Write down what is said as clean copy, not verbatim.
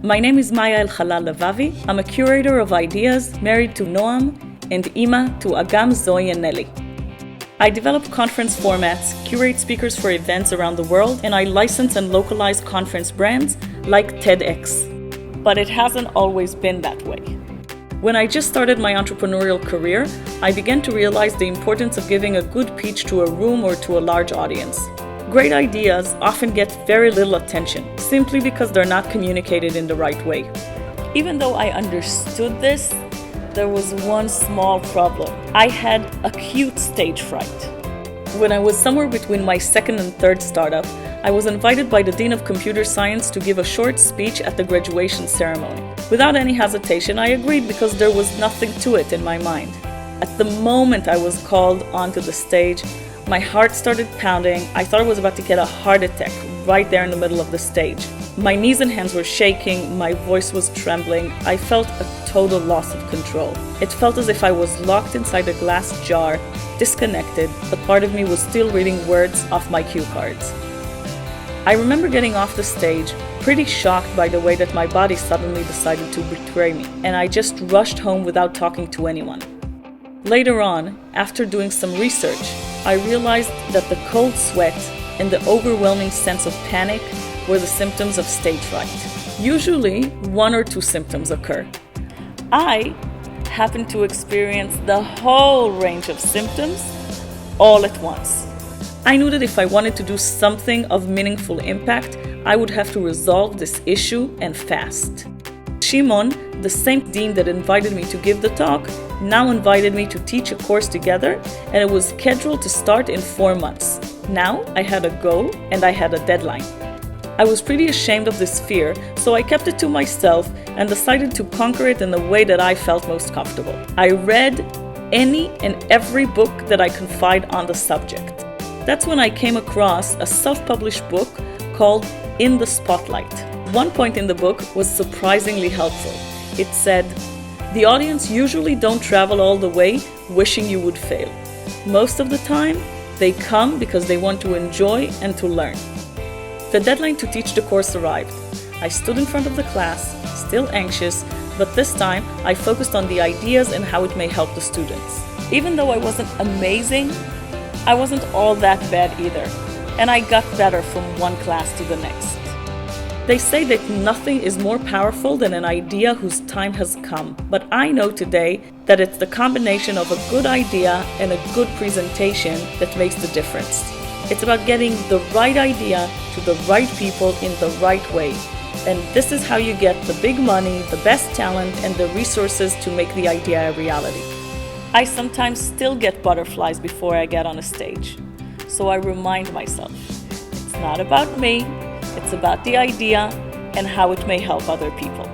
My name is Elhalal Levavi. I'm a curator of ideas, married to Noam, and Ima to Agam, Zoe, and Nelly. I develop conference formats, curate speakers for events around the world, and I license and localize conference brands like TEDx. But it hasn't always been that way. When I just started my entrepreneurial career, I began to realize the importance of giving a good pitch to a room or to a large audience. Great ideas often get very little attention, simply because they're not communicated in the right way. Even though I understood this, there was one small problem. I had acute stage fright. When I was somewhere between my second and third startup, I was invited by the Dean of Computer Science to give a short speech at the graduation ceremony. Without any hesitation, I agreed because there was nothing to it in my mind. At the moment I was called onto the stage, my heart started pounding. I thought I was about to get a heart attack right there in the middle of the stage. My knees and hands were shaking, my voice was trembling. I felt a total loss of control. It felt as if I was locked inside a glass jar, disconnected, but part of me was still reading words off my cue cards. I remember getting off the stage, pretty shocked by the way that my body suddenly decided to betray me, and I just rushed home without talking to anyone. Later on, after doing some research, I realized that the cold sweat and the overwhelming sense of panic were the symptoms of stage fright. Usually, one or two symptoms occur. I happened to experience the whole range of symptoms all at once. I knew that if I wanted to do something of meaningful impact, I would have to resolve this issue and fast. Shimon, the same dean that invited me to give the talk, now invited me to teach a course together, and it was scheduled to start in 4 months. Now I had a goal and I had a deadline. I was pretty ashamed of this fear, so I kept it to myself and decided to conquer it in the way that I felt most comfortable. I read any and every book that I could find on the subject. That's when I came across a self-published book called In the Spotlight. One point in the book was surprisingly helpful. It said, "The audience usually don't travel all the way wishing you would fail. Most of the time, they come because they want to enjoy and to learn." The deadline to teach the course arrived. I stood in front of the class, still anxious, but this time I focused on the ideas and how it may help the students. Even though I wasn't amazing, I wasn't all that bad either, and I got better from one class to the next. They say that nothing is more powerful than an idea whose time has come, but I know today that it's the combination of a good idea and a good presentation that makes the difference. It's about getting the right idea to the right people in the right way, and this is how you get the big money, the best talent, and the resources to make the idea a reality. I sometimes still get butterflies before I get on a stage, so I remind myself, it's not about me, it's about the idea and how it may help other people.